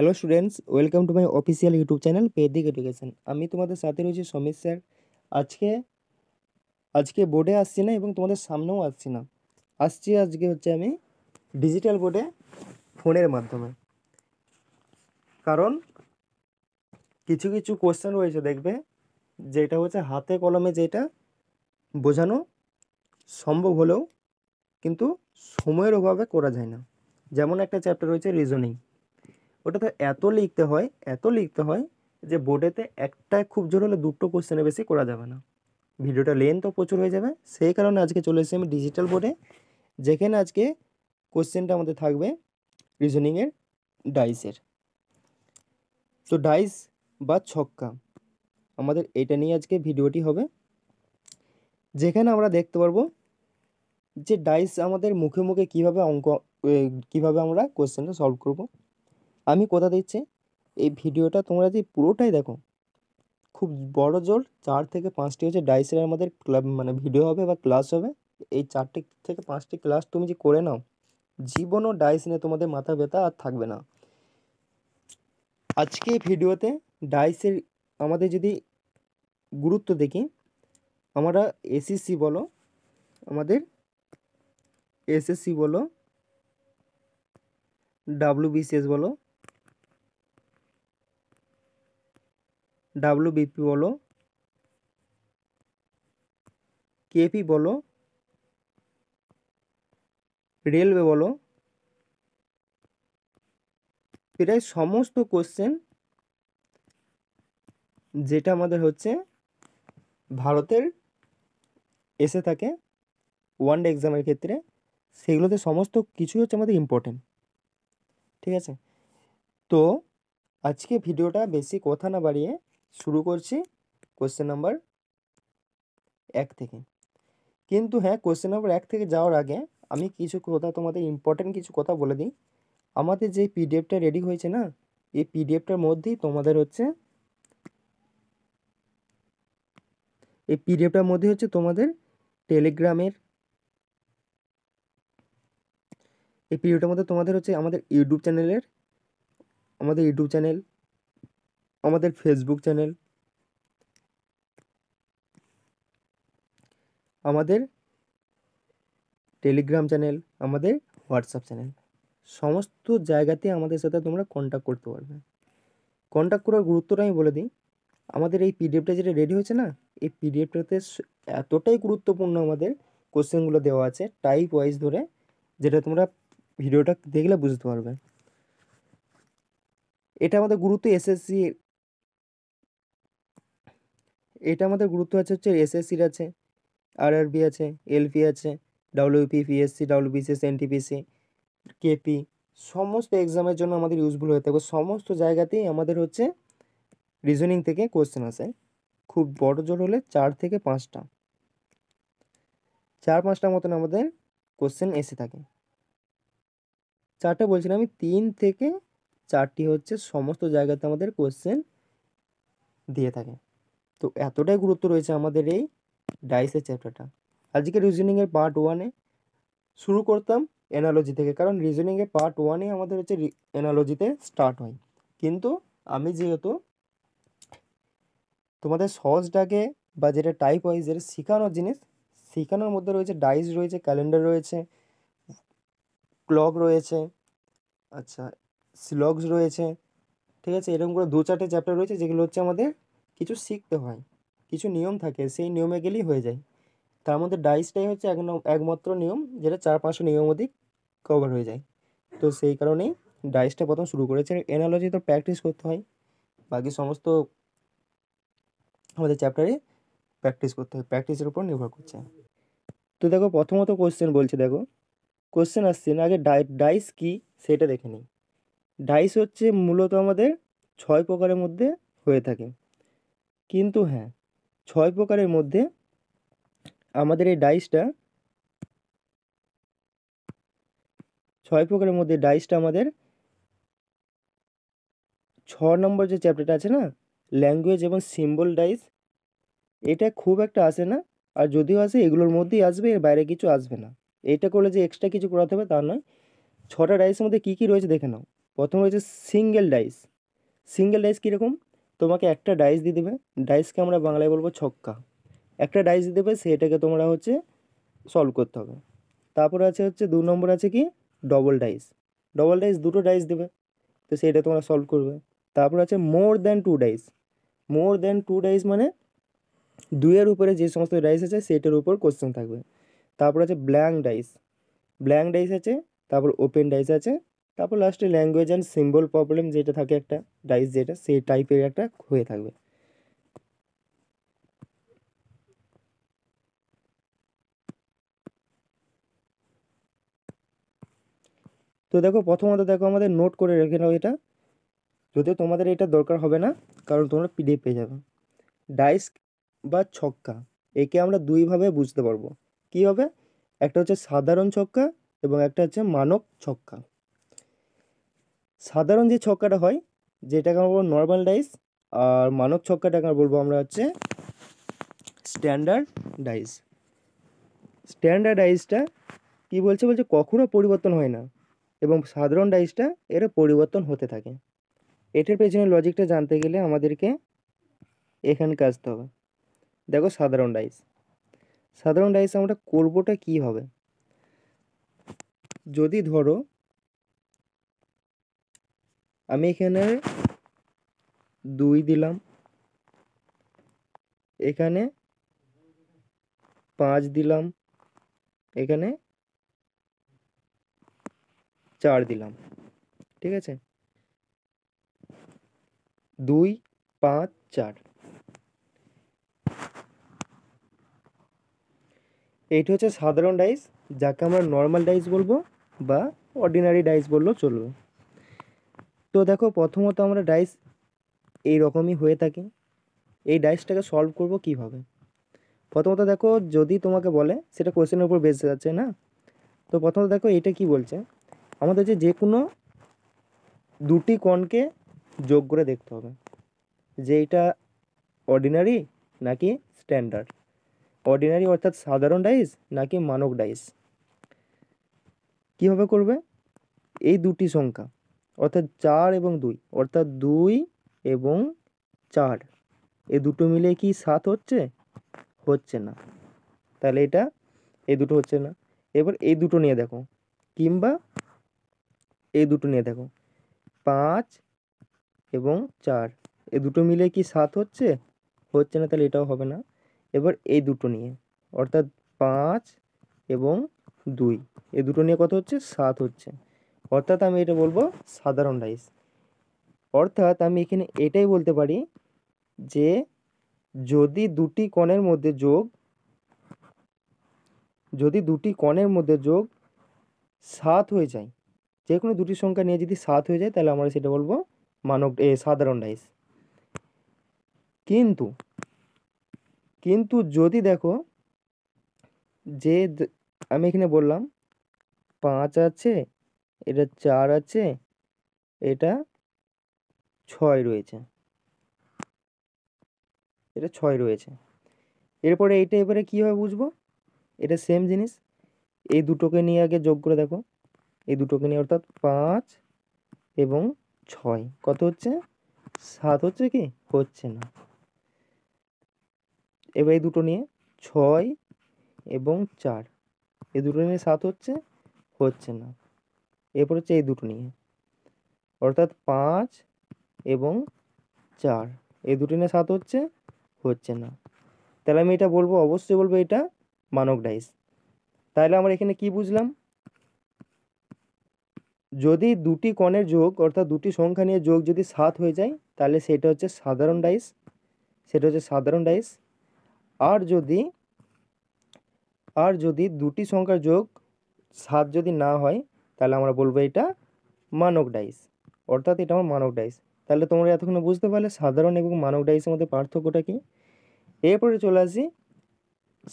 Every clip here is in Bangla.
Hello students, welcome to my official YouTube channel পেদিক এডুকেশন। আমি তোমাদের সাথে রয়েছি সমীর স্যার। আজকে আজকে বোর্ডে আসছি না এবং তোমাদের সামনেও আসছি না। আজকে হচ্ছে আমি ডিজিটাল বোর্ডে ফোনের মাধ্যমে। কারণ কিছু কিছু কোশ্চেন রয়েছে দেখবে, যেটা হচ্ছে হাতে কলমে যেটা বোঝানো সম্ভব হলেও কিন্তু সময়ের অভাবে করা যায় না। যেমন একটা চ্যাপ্টার রয়েছে রিজনিং, ওটাতে এত লিখতে হয় যে বোর্ডেতে একটা খুব জোর হলে দুটো কোশ্চেনের বেশি করা যাবে না। ভিডিওটা লেন্থও প্রচুর হয়ে যাবে। সেই কারণে আজকে চলে এসেছি আমি ডিজিটাল বোর্ডে, যেখানে আজকে কোশ্চেনটা আমাদের থাকবে রিজনিংয়ের ডাইসের। তো ডাইস বা ছক্কা, আমাদের এটা নিয়ে আজকে ভিডিওটি হবে, যেখানে আমরা দেখতে পারবো যে ডাইস আমাদের মুখে মুখে কীভাবে আমরা কোশ্চেনটা সলভ করব। আমি কথা দিচ্ছি, এই ভিডিওটা তোমরা যদি পুরোটাই দেখো, খুব বড় জোর 4 থেকে 5টি হচ্ছে ডাইসের আমাদের ভিডিও হবে বা ক্লাস হবে। এই 4টি থেকে 5টি ক্লাস তুমি যে করে নাও, জীবনও ডাইস নিয়ে তোমাদের মাথা ব্যথা আর থাকবে না। আজকে ভিডিওতে ডাইসের আমাদের যদি গুরুত্ব দেখি, আমরা এসএসসি বলো, ডাব্লিউবিসিএস বলো, ডাব্লিউবিপি বলো, কেপি বলো, রেলওয়ে বলো, প্রায় সমস্ত কোশ্চেন যেটা আমাদের হচ্ছে ভারতের এসে থাকে ওয়ানডে এক্সামের ক্ষেত্রে, সেগুলোতে সমস্ত কিছু হচ্ছে আমাদের ইম্পর্টেন্ট। ঠিক আছে, তো আজকে ভিডিওটা বেশি কথা না বাড়িয়ে শুরু করছি কোশ্চেন নাম্বার 1 থেকে। কিন্তু হ্যাঁ, কোশ্চেন নাম্বার 1 থেকে যাওয়ার আগে আমি কিছু কথা তোমাদের ইম্পর্টেন্ট কিছু কথা বলে দিই। আমাদের যে পিডিএফটা রেডি হয়েছে না, এই পিডিএফটার মধ্যেই তোমাদের হচ্ছে তোমাদের টেলিগ্রামের, এই পিডিএফটার মধ্যে তোমাদের হচ্ছে আমাদের ইউটিউব চ্যানেল, আমাদের ফেসবুক চ্যানেল, আমাদের টেলিগ্রাম চ্যানেল, আমাদের হোয়াটসঅ্যাপ চ্যানেল, সমস্ত জায়গাতে আমাদের সাথে তোমরা কন্ট্যাক্ট করতে পারবে। কন্ট্যাক্ট করার গুরুত্বটা আমি বলে দিই। আমাদের এই পিডিএফটা যেটা রেডি হয়েছে না, এই পিডিএফটাতে এতটাই গুরুত্বপূর্ণ আমাদের কোশ্চেনগুলো দেওয়া আছে টাইপ ওয়াইজ ধরে, যেটা তোমরা ভিডিওটা দেখলে বুঝতে পারবে। এটা আমাদের গুরুত্ব হচ্ছে এসএসসির আছে, আরআরবি আছে, এলপি আছে, WP, PSC, WBCS, NTPC, KP, সমস্ত এক্সামের জন্য আমাদের ইউজফুল হয়ে থাকবে। সমস্ত জায়গাতেই আমাদের হচ্ছে রিজনিং থেকে কোশ্চেন আসে। খুব বড় জোর হলে 4 থেকে 5টা, 4-5টার মতন আমাদের কোশ্চেন এসে থাকে। 4টা বলছি না আমি, 3 থেকে 4টি হচ্ছে সমস্ত জায়গাতে আমাদের কোশ্চেন দিয়ে থাকে। তো এতটাই গুরুত্ব রয়েছে আমাদের এই ডাইসের চ্যাপ্টারটা। আজকে রিজনিংয়ের পার্ট 1-এ শুরু করতাম অ্যানালজি থেকে, কারণ রিজনিংয়ের পার্ট 1-এ আমাদের হচ্ছে অ্যানালজিতে স্টার্ট হয়। কিন্তু আমি যেহেতু তোমাদের সহজটাকে বা যেটা টাইপ ওয়াইজের শেখানোর জিনিস, শেখানোর মধ্যে রয়েছে ডাইস রয়েছে, ক্যালেন্ডার রয়েছে, ক্লক রয়েছে, আচ্ছা স্লগস রয়েছে, ঠিক আছে, এরকম করে 2-4টে চ্যাপ্টার রয়েছে যেগুলো হচ্ছে আমাদের কিছু শিখতে হয়, কিছু নিয়ম থাকে, সেই নিয়মে গেলেই হয়ে যায়। তার মধ্যে ডাইসটাই হচ্ছে একমাত্র নিয়ম যেটা 4-5টা নিয়ম অধিক কভার হয়ে যায়। তো সেই কারণেই ডাইসটা প্রথম শুরু করেছে। অ্যানালজি তো প্র্যাকটিস করতে হয়, বাকি সমস্ত আমাদের চ্যাপ্টারে প্র্যাকটিস করতে হয়, প্র্যাকটিসের উপর নির্ভর করছে। তো দেখো, প্রথমত কোশ্চেন বলছে, দেখো কোশ্চেন আসছে না, আগে ডাইস কি সেটা দেখে নিই। ডাইস হচ্ছে মূলত আমাদের 6 প্রকারের মধ্যে হয়ে থাকে। কিন্তু হ্যাঁ, 6 প্রকারের মধ্যে আমাদের এই ডাইসটা 6 প্রকারের মধ্যে ডাইসটা আমাদের 6 নম্বর যে চ্যাপ্টারটা আছে না, ল্যাঙ্গুয়েজ এবং সিম্বল ডাইস, এটা খুব একটা আসে না। আর যদিও আসে এগুলোর মধ্যেই আসবে, এর বাইরে কিছু আসবে না। এটা করলে যে এক্সট্রা কিছু করাতে হবে তা নয়। 6টা ডাইসের মধ্যে কী কী রয়েছে দেখে নাও। প্রথম রয়েছে সিঙ্গেল ডাইস। সিঙ্গেল ডাইস কীরকম, তোমাকে একটা ডাইস দিয়ে দেবে, ডাইসকে আমরা বাংলায় বলবো ছক্কা। একটা ডাইস দিয়ে দেবে, সেটাকে তোমরা হচ্ছে সলভ করতে হবে। তারপরে হচ্ছে 2 নম্বর আছে কি ডবল ডাইস। ডবল ডাইস দুটো ডাইস দেবে, তো সেটা তোমরা সলভ করবে। তারপর আছে more than 2 dice. More than 2 dice মানে 2-এর উপরে যে সমস্ত ডাইস আছে সেটার উপর কোশ্চেন থাকবে। তারপর আছে ব্ল্যাঙ্ক ডাইস। ব্ল্যাঙ্ক ডাইস আছে, তারপর ওপেন ডাইস আছে, তারপর লাস্টে ল্যাঙ্গুয়েজ অ্যান্ড সিম্বল প্রবলেম যেটা থাকে একটা ডাইস, যেটা সেই টাইপের একটা হয়ে থাকবে। তো দেখো প্রথমত দেখো আমাদের নোট করে রেখে নাও এটা, যদিও তোমাদের এটা দরকার হবে না কারণ তোমরা পিডিএফ পেয়ে যাবে। ডাইস বা ছক্কা একে আমরা দুইভাবে বুঝতে পারবো। কী হবে, একটা হচ্ছে সাধারণ ছক্কা এবং একটা হচ্ছে মানক ছক্কা। সাধারণ যে ছক্কাটা হয় যেটাকে আমরা বলবো নর্মাল ডাইস, আর মানক ছক্কাটাকে বলবো আমরা হচ্ছে স্ট্যান্ডার্ড ডাইস। স্ট্যান্ডার্ড ডাইসটা কী বলছে কখনো পরিবর্তন হয় না, এবং সাধারণ ডাইসটা এর পরিবর্তন হতে থাকে। এটার পেছনে লজিকটা জানতে গেলে আমাদেরকে এখানকে আসতে হবে। দেখো সাধারণ ডাইস, সাধারণ ডাইস আমরা করবোটা কী হবে, যদি ধরো আমি এখানে 2 দিলাম, এখানে 5 দিলাম, এখানে 4 দিলাম, ঠিক আছে, 2, 5, 4। এইটা হচ্ছে সাধারণ ডাইস, যাকে আমরা নর্মাল ডাইস বলবো বা অর্ডিনারি ডাইস বললেও চলবে। তো দেখো প্রথমত আমরা ডাইস এই রকমই হয়ে থাকে। এই ডাইসটাকে সলভ করব কিভাবে, প্রথমত দেখো যদি তোমাকে বলে সেটা কোশ্চেনের উপর বেস আছে না। তো প্রথমত দেখো এটা কি বলছে, আমাদের যে কোনো দুটি কোণকে যোগ করে দেখতে হবে যে এটা অর্ডিনারি নাকি স্ট্যান্ডার্ড, অর্ডিনারি অর্থাৎ সাধারণ ডাইস নাকি মানক ডাইস। কীভাবে করবে, এই দুটি সংখ্যা অর্থাৎ 4 এবং 2 অর্থাৎ 2 এবং 4 এই দুটো মিলে কি 7 হচ্ছে, হচ্ছে না, তাহলে এটা এই দুটো হচ্ছে না। এবার এই দুটো নিয়ে দেখো, কিংবা এই দুটো নিয়ে দেখো 5 এবং 4 এই দুটো মিলে কি 7 হচ্ছে, হচ্ছে না, তাহলে এটাও হবে না। এবার এই দুটো নিয়ে অর্থাৎ 5 এবং 2 এই দুটো নিয়ে কত হচ্ছে, 7 হচ্ছে, অর্থাৎ আমি এটা বলবো সাধারণ ডাইস। অর্থাৎ আমি এখানে এটাই বলতে পারি যে যদি দুটি কোণের মধ্যে যোগ 7 হয়ে যায়, যে কোনো দুটি সংখ্যা নিয়ে যদি 7 হয়ে যায় তাহলে আমরা সেটা বলবো সাধারণ ডাইস। কিন্তু যদি দেখো যে আমি এখানে বললাম 5 আছে, এটা 4 আছে, এটা 6 রয়েছে, এটা 6 রয়েছে, এরপরে এইটা এবারে কীভাবে বুঝবো, এটা সেম জিনিস, এই দুটোকে নিয়ে আগে যোগ করে দেখো, এই দুটোকে নিয়ে অর্থাৎ 5 এবং 6 কত হচ্ছে, 7 হচ্ছে কি, হচ্ছে না। এবার এই দুটো নিয়ে 6 এবং 4 এই দুটো নিয়ে 7 হচ্ছে, হচ্ছে না। এরপর হচ্ছে এই দুটো নিয়ে অর্থাৎ 5 এবং 4 এই দুটো নিয়ে 7 হচ্ছে, হচ্ছে না, তাহলে আমি এটা বলবো, অবশ্যই বলবো এটা মানক ডাইস। তাহলে আমরা এখানে কি বুঝলাম, যদি দুটি কোণের যোগ অর্থাৎ দুটি সংখ্যা নিয়ে যোগ যদি 7 হয়ে যায় তাহলে সেটা হচ্ছে সাধারণ ডাইস, সেটা হচ্ছে সাধারণ ডাইস। আর যদি দুটি সংখ্যার যোগ 7 যদি না হয় তাহলে আমরা বলবো এটা মানক ডাইস, অর্থাৎ এটা আমার মানক ডাইস। তাহলে তোমরা এতক্ষণে বুঝতে পারলে সাধারণ এবং মানক ডাইসের মধ্যে পার্থক্যটা কি। এরপরে চলে আসি,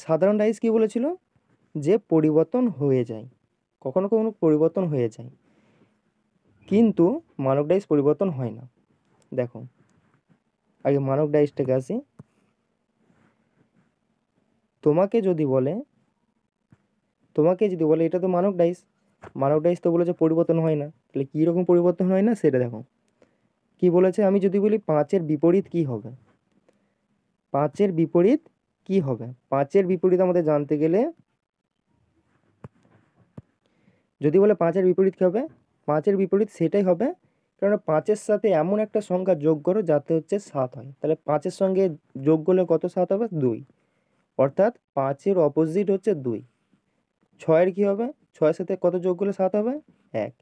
সাধারণ ডাইস কি বলেছিল, যে পরিবর্তন হয়ে যায়, কখনো কখনো পরিবর্তন হয়ে যায়, কিন্তু মানক ডাইস পরিবর্তন হয় না। দেখো আগে মানক ডাইসটাকে আসি, তোমাকে যদি বলে এটা তো মানক ডাইস, মানব ডাইস তো বলেছে পরিবর্তন হয় না, তাহলে কী রকম পরিবর্তন হয় না সেটা দেখো। কি বলেছে, আমি যদি বলি 5-এর বিপরীত কি হবে, 5-এর বিপরীত কি হবে, 5-এর বিপরীত আমাদের জানতে গেলে যদি বলে 5-এর বিপরীত কী হবে, 5-এর বিপরীত সেটাই হবে, কারণ 5-এর সাথে এমন একটা সংখ্যা যোগ করো যাতে হচ্ছে 7 হয়। তাহলে 5-এর সঙ্গে যোগ করলে কত 7 হবে, 2, অর্থাৎ 5-এর অপোজিট হচ্ছে 2। 6-এর কী হবে, 6-এর সাথে কত যোগ করলে 7 হবে, 1,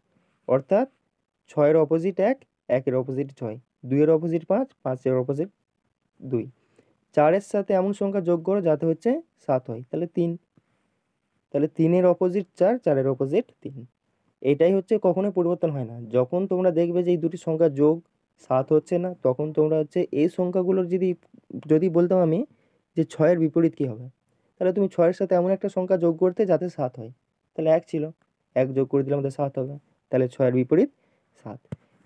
অর্থাৎ 6-এর অপোজিট 1, 1-এর অপোজিট 6, 2-এর অপোজিট 5, 5-এর অপোজিট 2। 4-এর সাথে এমন সংখ্যা যোগ করো যাতে হচ্ছে 7 হয়, তাহলে 3, তাহলে 3-এর অপোজিট 4, 4-এর অপোজিট 3। এটাই হচ্ছে কখনোই পরিবর্তন হয় না। যখন তোমরা দেখবে যে এই দুটি সংখ্যা যোগ 7 হচ্ছে না, তখন তোমরা হচ্ছে এই সংখ্যাগুলোর যদি যদি বলতাম আমি যে 6-এর বিপরীত কী হবে, তাহলে তুমি 6-এর সাথে এমন একটা সংখ্যা যোগ করতে যাতে 7 হয়, তাহলে 1 ছিল, 1 যোগ করে দিলে আমাদের 7 হবে, তাহলে 6-এর বিপরীত 7।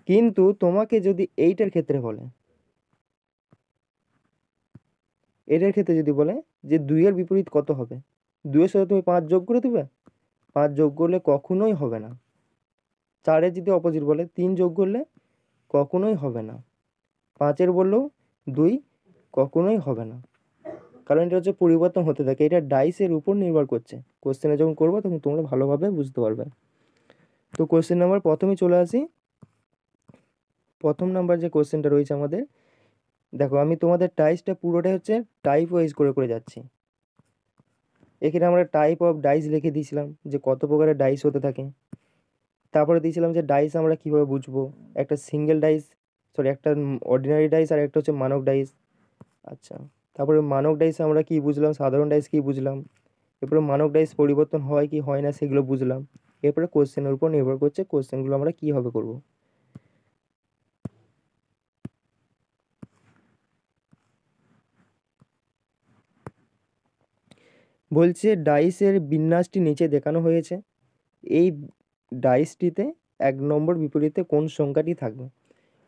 কিন্তু তোমাকে যদি এইটার ক্ষেত্রে বলে, এটার ক্ষেত্রে যদি বলে যে 2-এর বিপরীত কত হবে, 2-এর সাথে তুমি 5 যোগ করে দেবে, 5 যোগ করলে কখনোই হবে না। 4-এর যদি অপোজিট বলে 3 যোগ করলে কখনোই হবে না। 5-এর বললেও 2 কখনোই হবে না, কারণ এটা হচ্ছে পরিবর্তন হতে থাকে, এটা ডাইসের উপর নির্ভর করছে। কোশ্চেনে যখন করবো তখন তোমরা ভালোভাবে বুঝতে পারবে। তো কোশ্চেন নাম্বার প্রথমেই চলে আসি। প্রথম নাম্বার যে কোশ্চেনটা রয়েছে আমাদের, দেখো আমি তোমাদের ডাইসটা পুরোটাই হচ্ছে টাইপ ওয়াইজ করে করে যাচ্ছি। এখানে আমরা টাইপ অফ ডাইস লিখে দিয়েছিলাম যে কত প্রকারের ডাইস হতে থাকে, তারপরে দিয়েছিলাম যে ডাইস আমরা কীভাবে বুঝবো, একটা সিঙ্গেল ডাইস, সরি একটা অর্ডিনারি ডাইস আর একটা হচ্ছে মানব ডাইস। আচ্ছা, তারপরে মানব ডাইস আমরা কি বুঝলাম, সাধারণ ডাইস কি বুঝলাম, এরপরে মানব ডাইস পরিবর্তন হয় কি হয় না সেগুলো বুঝলাম। এরপরে কোশ্চেনের উপর নির্ভর করছে কোশ্চেনগুলো আমরা কীভাবে করব। বলছে ডাইসের বিন্যাসটি নিচে দেখানো হয়েছে, এই ডাইসটিতে 1 নম্বর বিপরীতে কোন সংখ্যাটি থাকবে।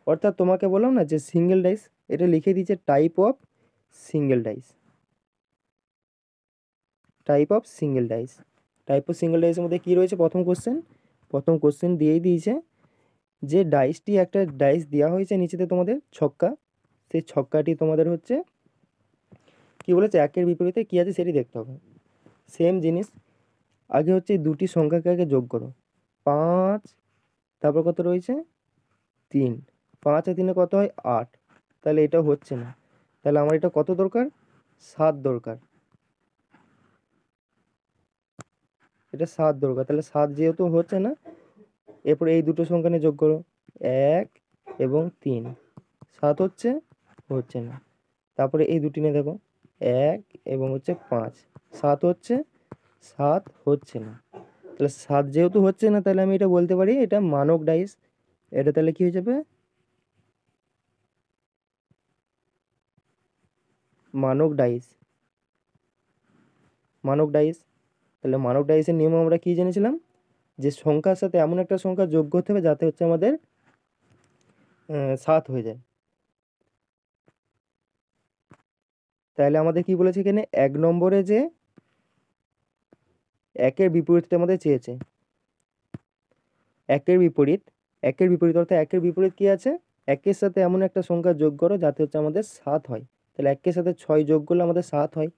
অর্থাৎ তোমাকে বললাম না যে সিঙ্গেল ডাইস, এটা লিখে দিয়েছে type of single dice, type of single dice. Type of single ডাইসের মধ্যে কী রয়েছে, প্রথম কোশ্চেন দিয়েই দিয়েছে যে ডাইসটি একটা ডাইস দেওয়া হয়েছে নিচেতে তোমাদের ছক্কা, সেই ছক্কাটি তোমাদের হচ্ছে কি বলেছে 1-এর বিপরীতে কী আছে সেটি দেখতে হবে। সেম জিনিস, আগে হচ্ছে দুটি সংখ্যাকে আগে যোগ করো, 5, তারপর কত রয়েছে 3, 5 আর 3 কত হয় 8, তাহলে এটা হচ্ছে না, তাহলে আমার এটা কত দরকার, 7 দরকার, এটা 7 দরকার, তাহলে 7 যেহেতু হচ্ছে না, এরপরে এই দুটো সংখ্যা নিয়ে যোগ করো 1 এবং 3, 7 হচ্ছে না, তারপরে এই দুটি নিয়ে দেখো 1 এবং হচ্ছে 5, 7 হচ্ছে না, তাহলে 7 যেহেতু হচ্ছে না, তাহলে আমি এটা বলতে পারি এটা মানব ডাইস। এটা তাহলে কি হয়ে যাবে, মানব ডাইস, মানব ডাইস। তাহলে মানব ডাইসের নিয়ম আমরা কি জেনেছিলাম, যে সংখ্যার সাথে এমন একটা সংখ্যা যোগ করতে হবে যাতে হচ্ছে আমাদের 7 হয়ে যায়। তাহলে আমাদের কি বলেছে এখানে, 1 নম্বরে যে 1-এর বিপরীতটা আমাদের চেয়েছে, 1-এর বিপরীত, 1-এর বিপরীত অর্থাৎ 1-এর বিপরীত কি আছে, 1-এর সাথে এমন একটা সংখ্যা যোগ করো যাতে হচ্ছে আমাদের 7 হয়, তাহলে 1-এর সাথে 6 যোগ করলে আমাদের 7 হয়,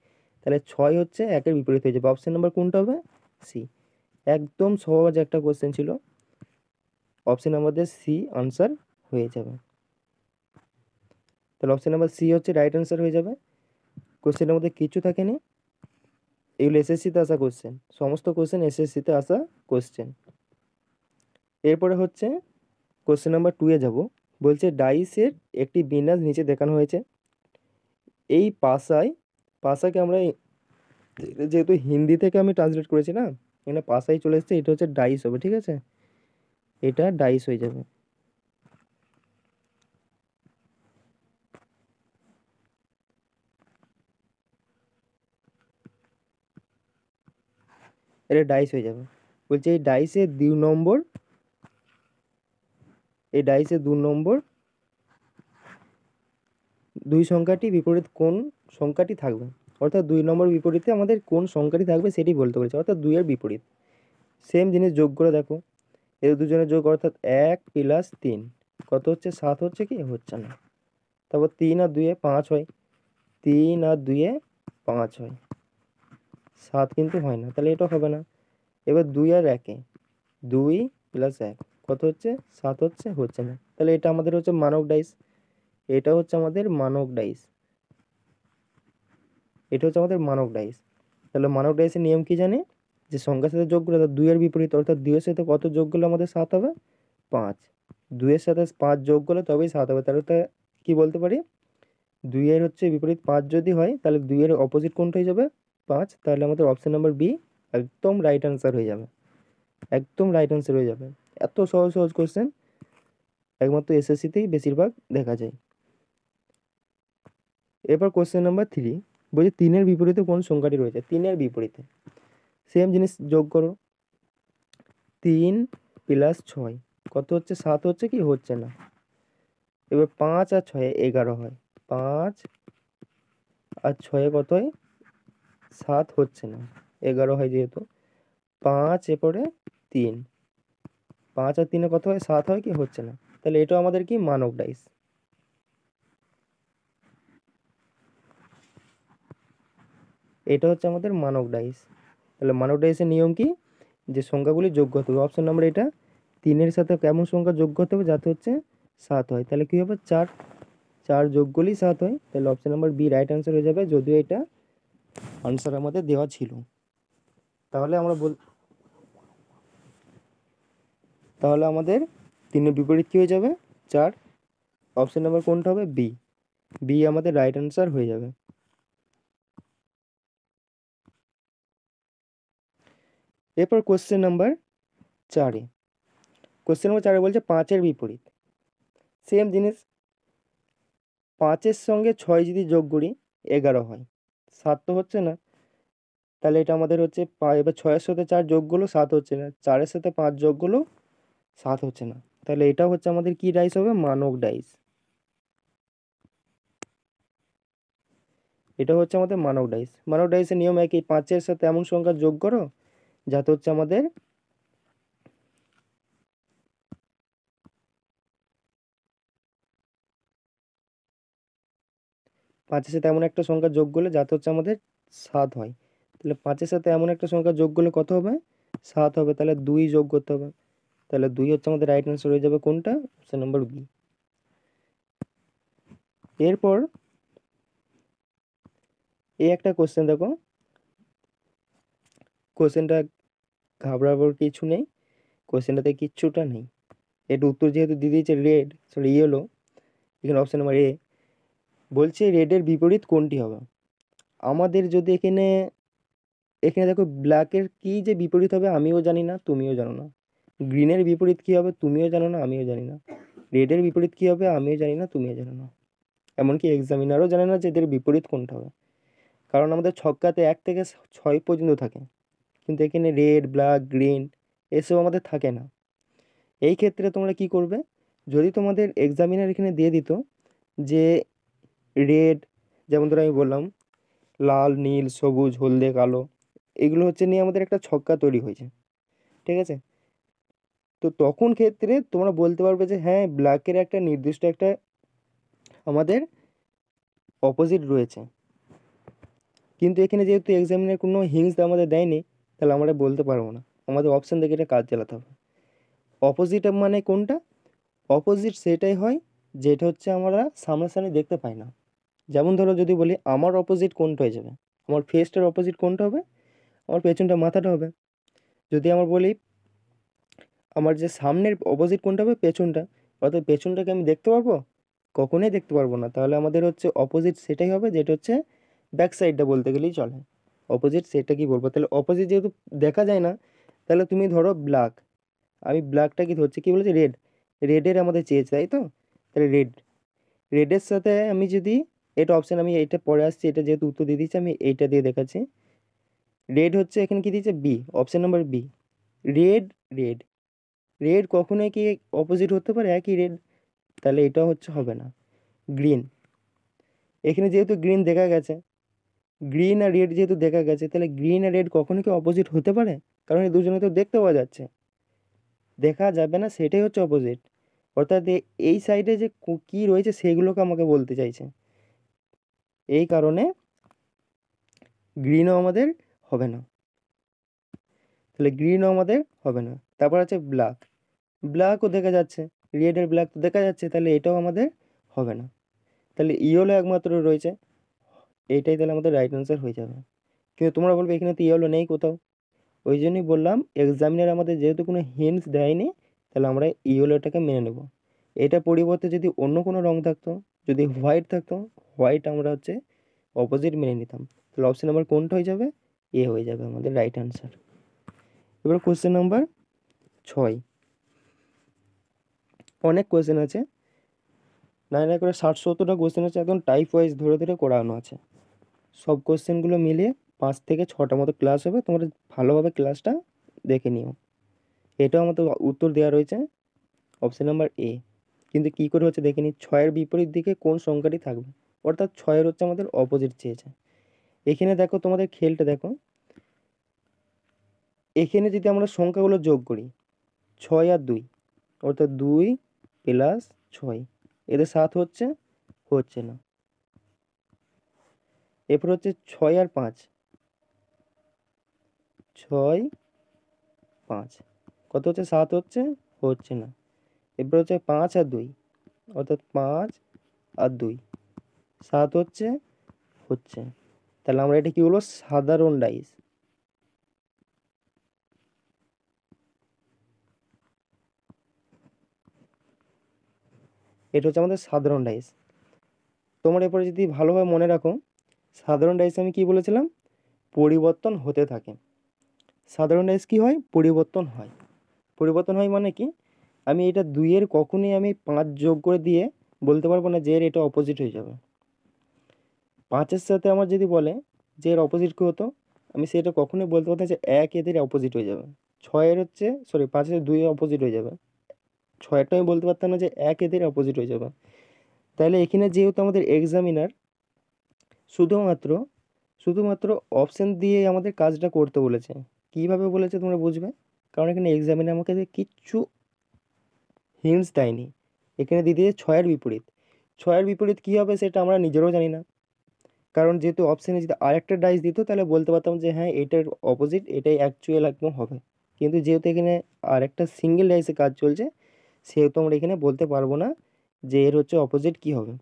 তাহলে 6 হচ্ছে 1-এর বিপরীত হয়ে যাবে। অপশন নাম্বার কোনটা হবে, সি। একদম সহজ একটা কোশ্চেন ছিল, অপশন আমাদের সি আনসার হয়ে যাবে। তাহলে অপশন নাম্বার সি হচ্ছে রাইট আনসার হয়ে যাবে। কোশ্চেনের মধ্যে কিছু থাকেনি, এগুলো এসএসসিতে আসা কোশ্চেন, সমস্ত কোশ্চেন এসএসসিতে আসা কোশ্চেন। এরপরে হচ্ছে কোশ্চেন নাম্বার 2-এ যাব। বলছে ডাইসের একটি বিন্যাস নিচে দেখানো হয়েছে, এই পাশাকে আমরা যেহেতু হিন্দি থেকে আমি ট্রান্সলেট করেছি না, এখানে পাশাই চলে এসছে, এটা হচ্ছে ডাইস হবে, ঠিক আছে, এটা ডাইস হয়ে যাবে। এটা ডাইস হয়ে যাবে। বলছে এই ডাইসের 2 নম্বর, এই ডাইসের 2 নম্বর 2 সংখ্যাটি বিপরীত কোন সংখ্যাটি থাকবে, অর্থাৎ 2 নম্বর বিপরীতে আমাদের কোন সংখ্যাটি থাকবে সেটি বলতে বলেছে, অর্থাৎ 2-এর বিপরীত। সেম জিনিস যোগ করে দেখো, এদের দুজনের যোগ অর্থাৎ 1 + 3 কত হচ্ছে? 7 হচ্ছে কি? হচ্ছে না। তারপর 3 আর 2 এ 5 হয়, 3 আর 2 এ 5 হয়, 7 কিন্তু হয় না, তাহলে এটা হবে না। এবার 2 আর 1 এ 2 + 1 কত হচ্ছে? 7 হচ্ছে? হচ্ছে না, তাহলে এটা আমাদের হচ্ছে মানক ডাইস। এটা হচ্ছে আমাদের মানক ডাইস, এটা হচ্ছে আমাদের মানক ডাইস। তাহলে মানক ডাইসের নিয়ম কি জানি? যে সংখ্যার সাথে যোগ করলে, 2 এর বিপরীত অর্থাৎ 2 এর সাথে কত যোগ করলে আমাদের 7 হবে? 5। 2 এর সাথে 5 যোগ করলে তবেই 7 হবে, তাহলে কি বলতে পারি? 2 এর হচ্ছে বিপরীত 5 যদি হয়, তাহলে 2 এর অপোজিট কোনটা হয়ে যাবে? 5। তাহলে আমাদের অপশন নাম্বার বি একদম রাইট অ্যান্সার হয়ে যাবে, একদম রাইট অ্যান্সার হয়ে যাবে। এত সহজ সহজ কোশ্চেন একমাত্র এসএসসিতেই বেশিরভাগ দেখা যায়। এরপর কোশ্চেন নাম্বার 3 বলছে 3 এর বিপরীতে কোন সংখ্যাটি রয়েছে? 3 এর বিপরীতে সেম জিনিস যোগ করো, 3 + 6 কত হচ্ছে? 7 হচ্ছে কি? হচ্ছে না। এবার 5 আর 6 11 হয়, 5 আর 6 কত হয়? 7 হচ্ছে না, 11 হয় যেহেতু। 5 এরপরে 3, 5 আর 3 কত হয়? 7 হয় কি? হচ্ছে না, তাহলে এটা আমাদের কি? মানক ডাইস। এটা হচ্ছে আমাদের মানক ডাইস। তাহলে মানক ডাইসের নিয়ম কি? যে সংখ্যাগুলি যোগ করতে হবে। অপশন নাম্বার এটা, 3 এর সাথে কেমন সংখ্যা যোগ করতে হবে যাতে হচ্ছে 7 হয়, তাহলে কি হবে? 4, 4 যোগ করলেই 7 হয়, তাহলে option number B right answer হয়ে যাবে, যদিও এটা আনসার আমাদের দেওয়া ছিল। তাহলে তাহলে আমাদের 3 এর বিপরীত কি হয়ে যাবে? 4। অপশন নাম্বার কোনটা হবে? বি, বি আমাদের রাইট অ্যান্সার হয়ে যাবে। এরপর কোশ্চেন নাম্বার 4-এ, কোশ্চেন নাম্বার 4-এ বলছে 5 এর বিপরীত। সেম জিনিস, 5 এর সঙ্গে 6 যদি যোগ করি 11 হয়, 7 তো হচ্ছে না, তাহলে এটা আমাদের হচ্ছে এবার 6 এর সাথে 4 যোগ করলেও 7 হচ্ছে না, 4 এর সাথে 5 যোগ করলেও 7 হচ্ছে না, তাহলে এটা হচ্ছে আমাদের কি ডাইস হবে? মানক ডাইস। এটা হচ্ছে আমাদের মানক ডাইস। মানক ডাইসের নিয়ম একই, 5 এর সাথে এমন সংখ্যা যোগ করো যাতে হচ্ছে আমাদের 5 এর সাথে এমন একটা সংখ্যা যোগ করলে যাতে হচ্ছে আমাদের 7 হয়, তাহলে 5 এর সাথে এমন একটা সংখ্যা যোগ করলে কত হবে? 7 হবে, তাহলে 2 যোগ করতে হবে, তাহলে 2 হচ্ছে আমাদের রাইট অ্যান্সার হয়ে যাবে কোনটা? Option number B. এরপর এই একটা কোশ্চেন দেখো, কোশ্চেনটা ঘাবড়াবার কিছু নেই, কোশ্চেনটাতে কিচ্ছুটা নেই। এর উত্তর যেহেতু দিয়ে দিয়েছে রেড, সরি ইয়েলো, এখানে অপশন নাম্বার এ বলছে রেডের বিপরীত কোনটি হবে? আমাদের যদি এখানে এখানে দেখো ব্ল্যাকের কি যে বিপরীত হবে আমিও জানি না, তুমিও জানো না। গ্রিনের বিপরীত কি হবে তুমিও জানো না, আমিও জানি না। রেডের বিপরীত কি হবে আমিও জানি না, তুমিও জানো না। এমনকি এক্সামিনারও জানে না যে এদের বিপরীত কোনটা হবে, কারণ আমাদের ছক্কাতে 1 থেকে 6 পর্যন্ত থাকে, কিন্তু এখানে রেড, ব্ল্যাক, গ্রিন এসব আমাদের থাকে না। এই ক্ষেত্রে তোমরা কি করবে? যদি তোমাদের এক্সামিনার এখানে দিয়ে দিত যে রেড, যেমন ধরো আমি বললাম লাল, নীল, সবুজ, হলদে, কালো, এগুলো হচ্ছে নিয়ে আমাদের একটা ছক্কা তৈরি হয়েছে, ঠিক আছে? তো তখন ক্ষেত্রে তোমরা বলতে পারবে যে হ্যাঁ ব্ল্যাকের একটা নির্দিষ্ট একটা আমাদের অপোজিট রয়েছে, কিন্তু এখানে যেহেতু এক্সামিনার কোনো হিংস আমাদের দেয়নি, তাহলে আমরা বলতে পারবো না, আমাদের অপশান দেখে এটা কাজ চালাতে হবে। অপোজিট মানে কোনটা? অপোজিট সেটাই হয় যেটা হচ্ছে আমরা সামনাসামনি দেখতে পাই না। যেমন ধরো যদি বলি আমার অপোজিট কোনটা হয়ে যাবে, আমার ফেসটার অপোজিট কোনটা হবে? আমার পেছনটা, মাথাটা হবে। যদি আমার বলি আমার যে সামনের অপোজিট কোনটা হবে? পেছনটা। অর্থাৎ পেছনটাকে আমি দেখতে পারবো? কখনোই দেখতে পারবো না, তাহলে আমাদের হচ্ছে অপোজিট সেটাই হবে যেটা হচ্ছে ব্যাক সাইডটা বলতে গেলেই চলে। অপোজিট সেটা কি বলবো? তাহলে অপোজিট যেহেতু দেখা যায় না, তাহলে তুমি ধরো ব্ল্যাক, আমি ব্ল্যাকটা কি ধরছি, কি বলেছি? রেড, রেডের আমাদের চেয়েছে তাই তো, তাহলে রেড, রেডের সাথে আমি যদি এটা অপশান, আমি এইটা পরে আসছি, এটা যেহেতু উত্তর দিয়ে দিচ্ছি আমি এইটা দিয়ে দেখাচ্ছি। রেড হচ্ছে এখানে কি দিয়েছে? B, option number B, red. Red, red কখনোই কি অপোজিট হতে পারে একই রেড? তাহলে এটা হচ্ছে হবে না। গ্রিন, এখানে যেহেতু গ্রিন দেখা গেছে, গ্রিন আর রেড যেহেতু দেখা গেছে, তাহলে গ্রিন আর রেড কখনো কি অপোজিট হতে পারে? কারণ এই দুজনে তো দেখতে পাওয়া যাচ্ছে, দেখা যাবে না সেটাই হচ্ছে অপোজিট। অর্থাৎ এই সাইডে যে কী রয়েছে সেগুলোকে আমাকে বলতে চাইছে, এই কারণে গ্রিনও আমাদের হবে না। তাহলে গ্রিনও আমাদের হবে না। তারপর আছে ব্ল্যাক, ব্ল্যাকও দেখা যাচ্ছে, রেড আর ব্ল্যাক তো দেখা যাচ্ছে, তাহলে এটাও আমাদের হবে না। তাহলে ইয়েলো একমাত্র রয়েছে, এইটাই তাহলে আমাদের রাইট অ্যান্সার হয়ে যাবে। কিন্তু তোমরা বলবে এখানে তো ইয়েলো নেই কোথাও, ওই জন্যই বললাম এক্সামিনার আমাদের যেহেতু কোনো হিন্টস দেয়নি, তাহলে আমরা ইয়েলোটাকে মেনে নেব। এটা পরিবর্তে যদি অন্য কোনো রং থাকতো, যদি হোয়াইট থাকতো, হোয়াইট আমরা হচ্ছে অপোজিট মেনে নিতাম। তাহলে অপশন নাম্বার কোনটা হয়ে যাবে? এ হয়ে যাবে আমাদের রাইট অ্যান্সার। এবার কোশ্চেন নাম্বার 6। অনেক কোয়েশ্চেন আছে, না করে 60-70টা কোয়েশ্চেন আছে, একদম টাইপ ওয়াইজ ধরে ধরে করানো আছে। সব কোয়েশ্চেনগুলো মিলিয়ে 5 থেকে 6টা মতো ক্লাস হবে, তোমরা ভালোভাবে ক্লাসটা দেখে নিও। এটাও আমাদের উত্তর দেওয়া রয়েছে অপশন নাম্বার এ। কিন্তু কী করে হচ্ছে দেখে নিই, 6-এর বিপরীত দিকে কোন সংখ্যাটি থাকবে, অর্থাৎ 6-এর হচ্ছে আমাদের অপোজিট চেয়েছে। এখানে দেখো তোমাদের খেলটা দেখো, এখানে যদি আমরা সংখ্যাগুলো যোগ করি 6 আর 2, অর্থাৎ 2 প্লাস 6, এদের 7 হচ্ছে না। এরপর হচ্ছে 6 আর 5, 6 5 কত হচ্ছে? 7 হচ্ছে না। এরপর হচ্ছে 5 আর 2, অর্থাৎ 5 আর 2, 7 হচ্ছে। তাহলে আমরা এটা কি বলবো? সাধারণ ডাইস। এটা হচ্ছে আমাদের সাধারণ ডাইস। তোমরা এরপরে যদি ভালোভাবে মনে রাখো, সাধারণ ডাইস আমি কি বলেছিলাম? পরিবর্তন হতে থাকে। সাধারণ ডাইস কি হয়? পরিবর্তন হয়। পরিবর্তন হয় মানে কি, আমি এটা 2-এর কখনই আমি 5 যোগ করে দিয়ে বলতে পারবো না যে এর এটা অপোজিট হয়ে যাবে। 5-এর সাথে আমার যদি বলে যে এর অপোজিট কী হতো, আমি সেটা কখনোই বলতে পারতাম যে 1 এদের অপোজিট হয়ে যাবে। 6-এর হচ্ছে 5-এর 2 অপোজিট হয়ে যাবে। 6-এরটা আমি বলতে পারতাম না যে 1 এদের অপোজিট হয়ে যাবে। তাহলে এখানে যেহেতু আমাদের এক্সামিনার শুধুমাত্র অপশন দিয়ে আমাদের কাজটা করতে বলেছে। কিভাবে বলেছে তোমরা বুঝবে, কারণ এখানে এক্সামিনার আমাকে কিচ্ছু হিন্টস দেয়নি। এখানে দিয়ে দিয়েছে 6-এর বিপরীত। 6-এর বিপরীত কী হবে সেটা আমরা নিজেরাও জানি না, কারণ যেহেতু অপশানে যদি আরেকটা ডাইস দিত তাহলে বলতে পারতাম যে হ্যাঁ এটার অপোজিট, এটাই অ্যাকচুয়াল একদম হবে। কিন্তু যেহেতু এখানে আরেকটা সিঙ্গেল ডাইসে কাজ চলছে, সেহেতু আমরা এখানে বলতে পারবো না যে এর হচ্ছে অপোজিট কী হবে।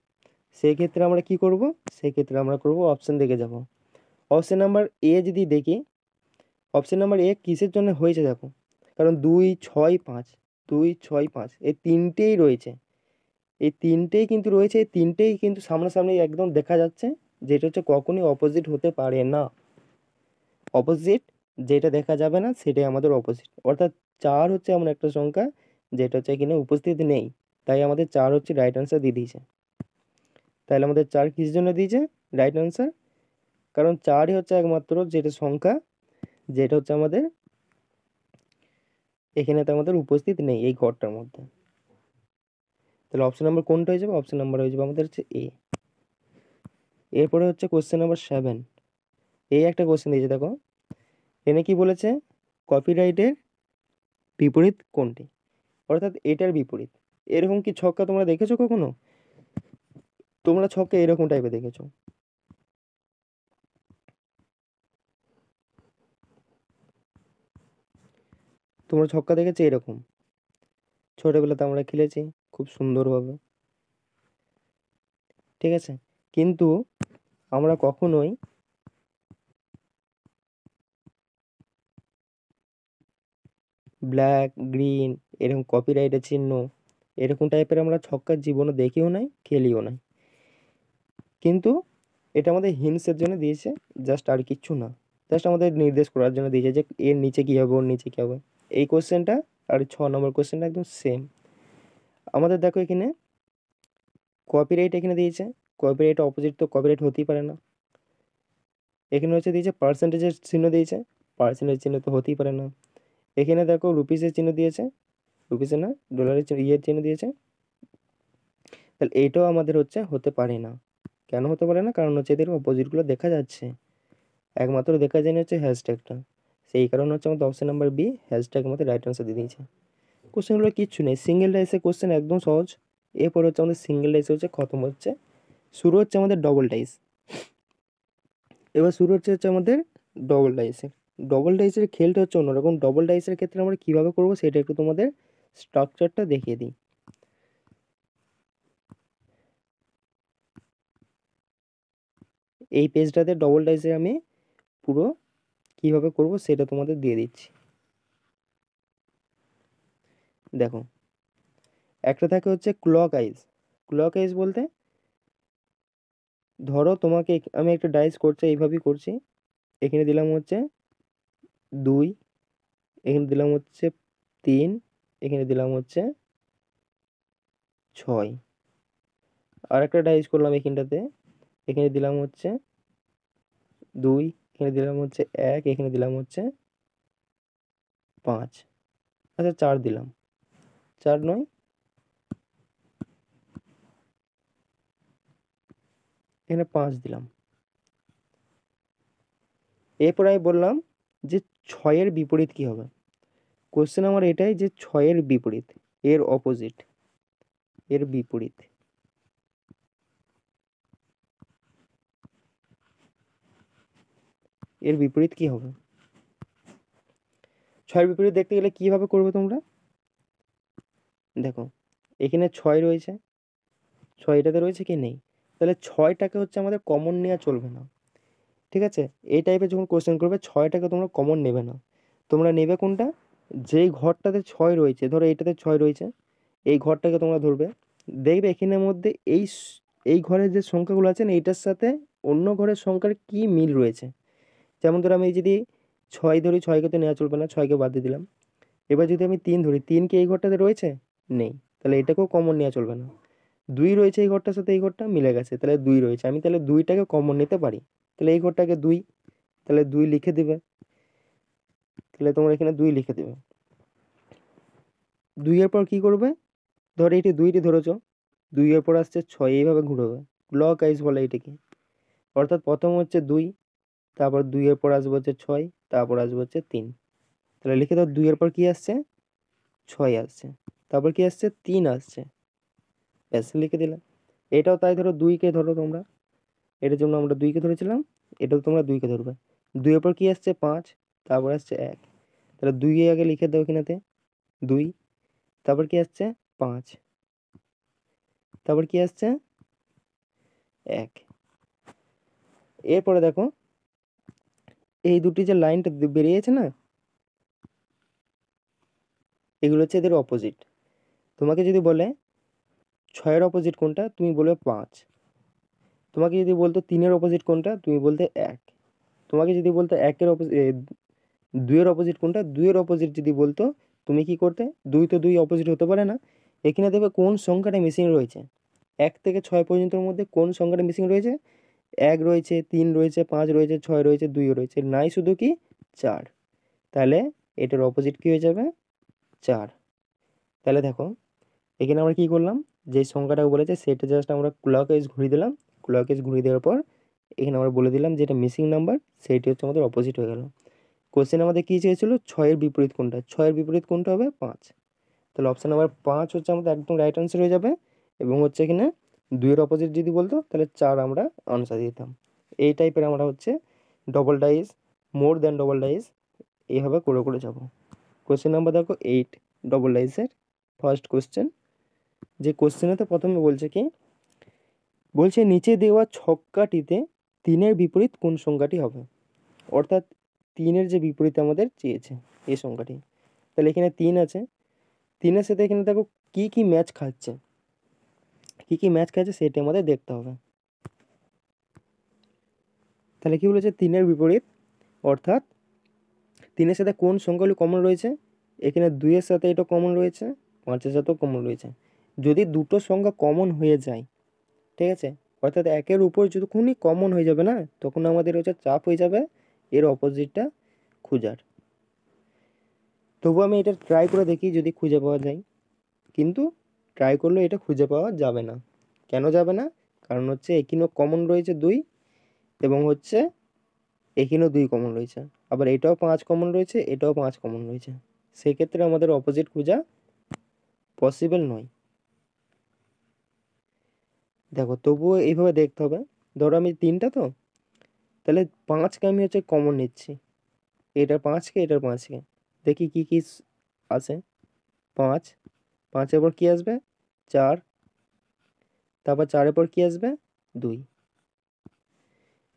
সেক্ষেত্রে আমরা কি করব? সেক্ষেত্রে আমরা করব অপশান দেখে যাব। অপশান নাম্বার এ যদি দেখি, অপশান নাম্বার এ কিসের জন্য হয়েছে দেখো, কারণ 2 6 5, 2 6 5 এই তিনটেই রয়েছে, এই তিনটেই কিন্তু রয়েছে, এই তিনটেই কিন্তু সামনাসামনি একদম দেখা যাচ্ছে, যেটা হচ্ছে কখনই অপোজিট হতে পারে না। অপোজিট যেটা দেখা যাবে না সেটাই আমাদের অপোজিট। অর্থাৎ 4 হচ্ছে এমন একটা সংখ্যা যেটা হচ্ছে এখানে উপস্থিত নেই, তাই আমাদের 4 হচ্ছে রাইট অ্যান্সার দিয়ে দিয়েছে। তাহলে আমাদের 4 কিসের জন্য দিয়েছে রাইট অ্যান্সার? কারণ 4ই হচ্ছে একমাত্র যেটা সংখ্যা যেটা হচ্ছে আমাদের এখানে তো আমাদের উপস্থিত নেই এই ঘরটার মধ্যে। তাহলে অপশন নাম্বার কোনটা হয়ে যাবে? অপশন নাম্বার হয়ে যাবে আমাদের হচ্ছে এ। এরপরে হচ্ছে কোশ্চেন নাম্বার 7। এই একটা কোশ্চেন দিয়েছে দেখো, এনে কি বলেছে? কপিরাইটের বিপরীত কোনটি? অর্থাৎ এটার বিপরীত। এরকম কি ছক্কা তোমরা দেখেছো কখনো? তোমরা ছক্কা এরকম টাইপের দেখেছো? তোমরা ছক্কা দেখেছো এরকম? ছোটবেলাতে আমরা খেলেছি খুব সুন্দরভাবে, ঠিক আছে? কিন্তু আমরা কখনোই ব্ল্যাক গ্রিন এরকম কপিরাইটের চিহ্ন এরকম টাইপের আমরা ছক্কার জীবনে দেখিও নাই, খেলিও নাই। কিন্তু এটা আমাদের হিন্টসের জন্য দিয়েছে, জাস্ট আর কিচ্ছু না। জাস্ট আমাদের নির্দেশ করার জন্য দিয়েছে যে এর নিচে কী হবে, ওর নিচে কী হবে। এই কোশ্চেনটা আর 6 নম্বর কোশ্চেনটা একদম সেম। আমাদের দেখো এখানে কপিরাইট এখানে দিয়েছে, কপিরাইট অপোজিট তো কপিরাইট হতেই পারে না। এখানে হচ্ছে দিয়েছে পার্সেন্টেজের চিহ্ন দিয়েছে, পার্সেন্টেজ চিহ্ন তো হতেই পারে না। এখানে দেখো রুপিসের চিহ্ন দিয়েছে, রুপিসে না ডলারের ইয়ের চিহ্ন দিয়েছে, তাহলে এইটাও আমাদের হচ্ছে হতে পারে না। কেন হতে পারে না? কারণ হচ্ছে এদের অপোজিটগুলো দেখা যাচ্ছে, একমাত্র দেখা যায় না হচ্ছে হ্যাশট্যাগটা। সেই কারণে হচ্ছে আমাদের অপশন নাম্বার বি হ্যাশট্যাগ আমাদের রাইট আনসার দিয়ে দিয়েছে। কোশ্চেনগুলো কিচ্ছু নেই, সিঙ্গেল ডাইসের কোশ্চেন একদম সহজ। এরপর হচ্ছে আমাদের সিঙ্গেল ডাইস হচ্ছে খতম হচ্ছে, শুরু হচ্ছে আমাদের ডবল ডাইস। এবার শুরু হচ্ছে আমাদের ডবল ডাইসের। ডবল ডাইসের খেলটা হচ্ছে অন্যরকম। ডবল ডাইসের ক্ষেত্রে আমরা কীভাবে করবো সেটা একটু তোমাদের স্ট্রাকচারটা দেখিয়ে দিই। এই পেজটাতে ডবল ডাইসে আমি পুরো কীভাবে করব সেটা তোমাদের দিয়ে দিচ্ছি। দেখো, একটা থাকে হচ্ছে ক্লক আইজ। ক্লক আইজ বলতে ধরো তোমাকে আমি একটা ডাইস করছি, এইভাবেই করছি। এখানে দিলাম হচ্ছে 2, এখানে দিলাম হচ্ছে 3, এখানে দিলাম হচ্ছে 6। আর একটা ডাইস করলাম এখানটাতে, এখানে দিলাম হচ্ছে 2, এখানে দিলাম হচ্ছে 1, এখানে দিলাম হচ্ছে 5, আচ্ছা 4 দিলাম, 4 নয়, এখানে 5 দিলাম। এরপর আমি বললাম যে 6-এর বিপরীত কি হবে। কোশ্চেন আমার এটাই যে 6-এর বিপরীত, এর অপোজিট, এর বিপরীত। এর বিপরীত কি হবে? 6-এর বিপরীত দেখতে গেলে কিভাবে করবে তোমরা? দেখো, এখানে 6 রয়েছে, 6 এটাতে রয়েছে কি নেই, তাহলে 6টাকে হচ্ছে আমাদের কমন নেওয়া চলবে না। ঠিক আছে, এই টাইপের যখন কোশ্চেন করবে 6টাকে তোমরা কমন নেবে না। তোমরা নেবে কোনটা? যেই ঘরটাতে 6 রয়েছে, ধরো এইটাতে 6 রয়েছে, এই ঘরটাকে তোমরা ধরবে। দেখবে এখানের মধ্যে এই ঘরের যে সংখ্যাগুলো আছে না, এইটার সাথে অন্য ঘরের সংখ্যার কি মিল রয়েছে। যেমন ধরো আমি যদি 6 ধরি, 6কে তো নেওয়া চলবে না, 6কে বাদ দিয়ে দিলাম। এবার যদি আমি 3 ধরি, 3 কি এই ঘরটাতে রয়েছে? নেই, তাহলে এটাকেও কমন নেওয়া চলবে না। 2 রয়েছে এই ঘরটার সাথে, এই ঘরটা মিলে গেছে, তাহলে 2 রয়েছে, আমি তাহলে 2টাকে কমন নিতে পারি। তাহলে এই ঘরটাকে 2, তাহলে 2 লিখে দিবে, তাহলে তোমরা এখানে 2 লিখে দেবে। 2 এর পর কি করবে? ধরো এটি 2টি ধরেছ, 2 এর পর আসছে 6, এইভাবে ঘুরবে, ক্লক ওয়াইজ বলে এটাকে। অর্থাৎ প্রথম হচ্ছে 2, তারপর 2 এর পর আসবে হচ্ছে 6, তারপর আসবে হচ্ছে 3। তাহলে লিখে দাও 2 এর পর কি আসছে? 6 আসছে, তারপর কি আসছে? 3 আসছে, ব্যাস লিখে দিলাম। এটাও তাই, ধরো 2কে ধরো তোমরা, এটার জন্য আমরা 2কে ধরেছিলাম, এটাও তোমরা 2কে ধরবে। 2 এর পর কি আসছে? 5, তারপর আসছে 1, তাহলে 2 এ আগে লিখে দাও এখানেতে 2, তারপর কি আসছে? 5, তারপর কি আসছে? 1। এরপরে দেখো এই দুটি যে লাইনটা বেরিয়েছে না, এগুলো হচ্ছে এদের অপোজিট। তোমাকে যদি বলে 6-এর অপোজিট কোনটা, তুমি বলবে 5। তোমাকে যদি বলতো 3-এর অপোজিট কোনটা, তুমি বলতে 1। তোমাকে যদি বলতো 1-এর অপোজিট, 2-এর অপোজিট কোনটা, 2-এর অপোজিট যদি বলতো, তুমি কি করতে? 2 তো 2 অপোজিট হতে পারে না। এখানে দেখবে কোন সংখ্যাটা মিসিং রয়েছে, 1 থেকে 6 পর্যন্তর মধ্যে কোন সংখ্যাটা মিসিং রয়েছে? 1 রয়েছে, 3 রয়েছে, 5 রয়েছে, 6 রয়েছে, 2 রয়েছে, নাই শুধু কি 4। তাহলে এটার অপোজিট কি হয়ে যাবে? 4। তাহলে দেখো এখানে আমরা কি করলাম, যে সংখ্যাটা বলেছে সেটা জাস্ট আমরা ক্লকওয়াইজ ঘুরিয়ে দিলাম। ক্লকওয়াইজ ঘুরিয়ে দেওয়ার পর এখানে আমরা বলে দিলাম যেটা মিসিং নাম্বার সেইটি হচ্ছে আমাদের অপোজিট হয়ে গেল। কোশ্চেন আমাদের কী চেয়েছিল? 6-এর বিপরীত কোনটা, 6-এর বিপরীত কোনটা হবে? 5। তাহলে অপশান নাম্বার 5 হচ্ছে আমাদের একদম রাইট আনসার হয়ে যাবে। এবং হচ্ছে এখানে 2-এর অপোজিট যদি বলতো তাহলে 4 আমরা আনসার দিতাম। এই টাইপের আমরা হচ্ছে double dice, more than double dice এইভাবে করে করে যাব। কোশ্চেন নাম্বার দেখো 8 ডবল ডাইসের ফার্স্ট কোশ্চেন। যে কোশ্চেনেতে প্রথমে বলছে কি, বলছে নিচে দেওয়া ছক্কাটিতে 3-এর বিপরীত কোন সংখ্যাটি হবে। অর্থাৎ 3-এর যে বিপরীত আমাদের চেয়েছে এই সংখ্যাটি। তাহলে এখানে 3 আছে, 3-এর সাথে এখানে দেখো কি কি ম্যাচ খাচ্ছে, কি কি ম্যাচ খাচ্ছে সেটা আমাদের দেখতে হবে। তাহলে কি বলেছে? 3-এর বিপরীত, অর্থাৎ 3-এর সাথে কোন সংখ্যাগুলি কমন রয়েছে? এখানে 2-এর সাথে এটা কমন রয়েছে, 5-এর সাথেও কমন রয়েছে। যদি দুটো সংখ্যা কমন হয়ে যায়, ঠিক আছে, অর্থাৎ 1-এর উপর যতক্ষণই কমন হয়ে যাবে না, তখন আমাদের হচ্ছে চাপ হয়ে যাবে এর অপোজিটটা খোঁজার। তবু আমি এটা ট্রাই করে দেখি যদি খুঁজে পাওয়া যায়, কিন্তু ট্রাই করলেও এটা খুঁজে পাওয়া যাবে না। কেন যাবে না? কারণ হচ্ছে এখানেও কমন রয়েছে 2 এবং হচ্ছে এখানেও 2 কমন রয়েছে, আবার এটাও 5 কমন রয়েছে, এটাও 5 কমন রয়েছে। সেক্ষেত্রে আমাদের অপোজিট খোঁজা পসিবল নয়। দেখো তবুও এইভাবে দেখতে হবে। ধরো আমি 3টা তো, তাহলে 5কে আমি হচ্ছে কমন নিচ্ছি, এটার 5কে এটার 5কে। দেখি কি কি আছে। 5, 5-এর পর কি আসবে? 4, তারপর 4-এর পর কি আসবে? 2।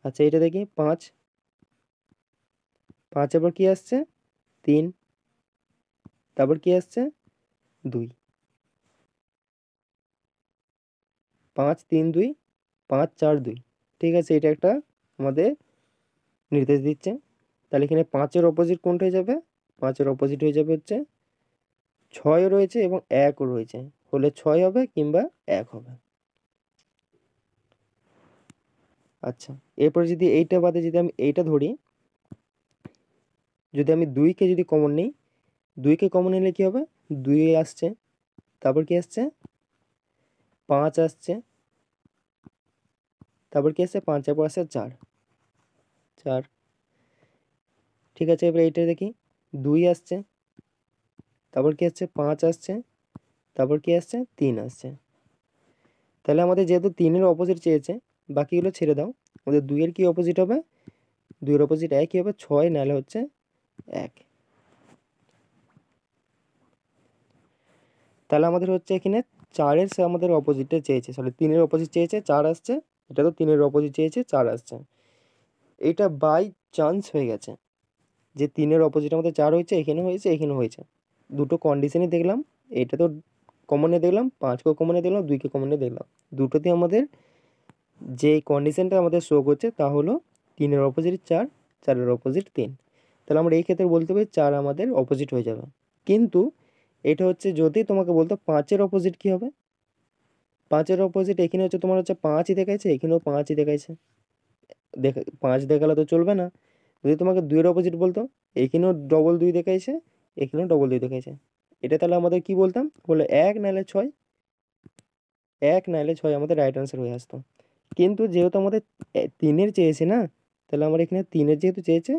আচ্ছা এটা দেখি 5, 5-এর পর কি আসছে? 3, তারপর কি আসছে? 2। 5, 3, 2, 5, 4, 2। ঠিক আছে, এটা একটা আমাদের নির্দেশ দিচ্ছে। তাহলে এখানে 5-এর অপোজিট কোনটা হয়ে যাবে? 5-এর অপোজিট হয়ে যাবে হচ্ছে 6 রয়েছে এবং 1ও রয়েছে, হলে 6 হবে কিংবা 1 হবে। আচ্ছা এরপরে যদি এইটা বাদে যদি আমি এইটা ধরি, যদি আমি 2কে যদি কমন নিই, 2কে কমন নিলে কি হবে? 2 আসছে, তারপর কি আসছে? 5 আসছে, তারপর কি আসছে? 5-এর পর আসছে 4, 4। ঠিক আছে, এবার এইটা দেখি 2 আসছে, তারপর কি আসছে? 5 আসছে, তারপর কি আসছে? 3 আসছে। তাহলে আমাদের যেহেতু 3-এর অপোজিট চেয়েছে, বাকিগুলো ছেড়ে দাও। আমাদের 2-এর কি অপোজিট হবে? 2-এর অপোজিট 1 হবে, 6 নাহলে হচ্ছে 1। তাহলে আমাদের হচ্ছে এখানে 4-এর সে আমাদের অপোজিটটা চেয়েছে, সরি 3-এর অপোজিট চেয়েছে 4 আসছে, এটা তো 3-এর অপোজিট চেয়েছে 4 আসছে। এটা বাই চান্স হয়ে গেছে যে 3-এর অপোজিট আমাদের 4 হয়েছে, এখানে হয়েছে, এখানে হয়েছে। দুটো কন্ডিশনই দেখলাম, এটা তো কমনে দেখলাম, 5কেও কমনে দেখলাম, 2কে কমনে দেখলাম। দুটোতে আমাদের যে কন্ডিশনটা আমাদের শো করছে তা হলো 3-এর অপোজিট 4, 4-এর অপোজিট 3। তাহলে আমরা এই ক্ষেত্রে বলতে পারি 4 আমাদের অপোজিট হয়ে যাবে। কিন্তু এটা হচ্ছে যদি তোমাকে বলতো 5-এর অপোজিট কী হবে? 5-এর অপোজিট এখানে হচ্ছে তোমার হচ্ছে 5ই দেখাইছে, এখানেও 5ই দেখাইছে, 5 দেখালে তো চলবে না। যদি তোমাকে 2-এর অপোজিট বলতো, এখানেও ডবল 2 দেখাইছে, এখানেও ডবল 2 দেখাইছে, এটা তাহলে আমাদের কি বলতাম? বলে 1 নাহলে 6, 1 নাহলে 6 আমাদের রাইট আনসার হয়ে আসতো। কিন্তু যেহেতু আমাদের 3-এর চেয়েছে না, তাহলে আমরা এখানে 3-এর যেহেতু চেয়েছে,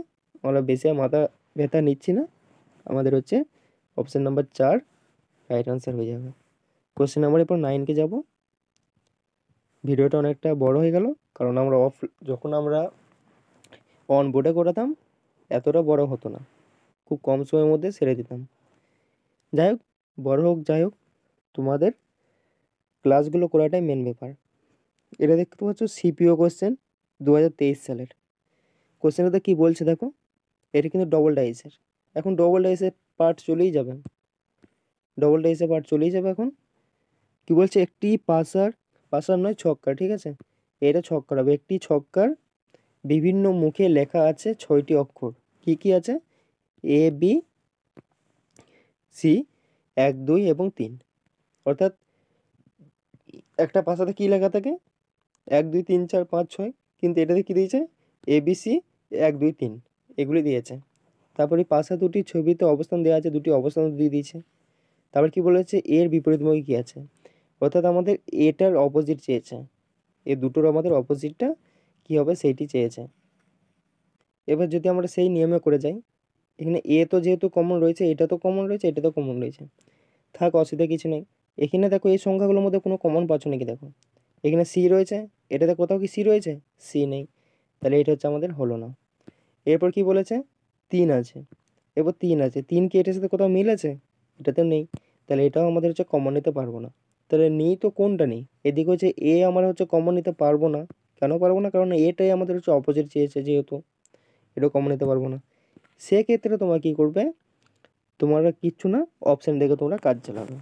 আমরা বেশি আর মাথা ব্যথা নিচ্ছি না, আমাদের হচ্ছে অপশান নাম্বার 4 রাইট আনসার হয়ে যাবে। কোশ্চেন নাম্বার এরপর 9-কে যাব। ভিডিওটা অনেকটা বড় হয়ে গেল, কারণ আমরা যখন আমরা অন বোর্ডে করাতাম এতটা বড় হতো না, খুব কম সময়ের মধ্যে সেরে দিতাম। যাই হোক, বড় হোক যাই হোক, তোমাদের ক্লাসগুলো করাটাই মেন ব্যাপার। এটা দেখতে পাচ্ছ সিপিও কোশ্চেন 2023 সালের। কোশ্চেনটাতে কী বলছে দেখো, এটা কিন্তু ডবল ডাইসের। এখন ডবল ডাইসের পার্ট চলেই যাবে, ডবল ডাইসের পার্ট চলেই যাবে। এখন কি বলছে? একটি পাসার নয় ছক্কা, ঠিক আছে, এটা ছক্কার হবে। একটি ছক্কার বিভিন্ন মুখে লেখা আছে 6টি অক্ষর, কি কি আছে? এ বি সি, 1 2 এবং 3। অর্থাৎ একটা পাসাতে কি লেখা থাকে? 1 2 3 4 5 6, কিন্তু এটাতে কি দিয়েছে? এ বি সি 1 2 3 এগুলি দিয়েছে। তারপরে পাশা দুটি ছবিতে অবস্থান দেওয়া আছে, দুটি অবস্থান দিয়ে দিয়েছে। তারপর কি বলেছে? এর বিপরীতমুখী কি আছে? অর্থাৎ আমাদের এটার অপোজিট চেয়েছে, এ দুটোর আমাদের অপোজিটটা কি হবে সেইটি চেয়েছে। এবার যদি আমরা সেই নিয়মে করে যাই, এখানে এ তো যেহেতু কমন রয়েছে, এটা তো কমন রয়েছে, এটা তো কমন রয়েছে, থাক, অসুবিধা কিছু নেই। এখানে দেখো এই সংখ্যাগুলোর মধ্যে কোনো কমন পাচ্ছ নাকি? দেখো এখানে সি রয়েছে, এটাতে কোথাও কি সি রয়েছে? সি নেই, তাহলে এটা হচ্ছে আমাদের হলো না। এরপর কি বলেছে? 3 আছে, এবার 3 আছে, 3 কি এটার সাথে কোথাও মিল আছে? এটাতেও নেই, তাহলে এটাও আমাদের হচ্ছে কমন নিতে পারবো না। তাহলে নেই তো কোনটা নেই? এদিকে হচ্ছে এ আমরা হচ্ছে কমন নিতে পারবো না। কেন পারবো না? কারণ এটাই আমাদের হচ্ছে অপোজিট চেয়েছে, যেহেতু এটাও কমন নিতে পারবো না। সেক্ষেত্রে তোমরা কী করবে? তোমরা কিচ্ছু না, অপশান দেখে তোমরা কাজ চালাবে।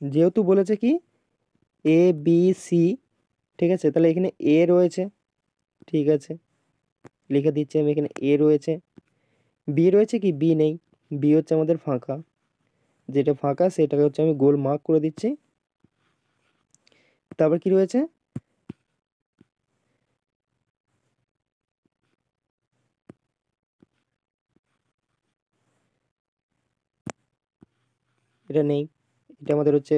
যেহেতু বলেছে কি এ বি সি, ঠিক আছে, তাহলে এখানে এ রয়েছে, ঠিক আছে, লিখে দিচ্ছি আমি, এখানে এ রয়েছে। বি রয়েছে কি? বি নেই, বি হচ্ছে আমাদের ফাঁকা, যেটা ফাঁকা সেটাকে হচ্ছে আমি গোল মার্ক করে দিচ্ছি। তারপর কি রয়েছে? এটা নেই, এটা আমাদের হচ্ছে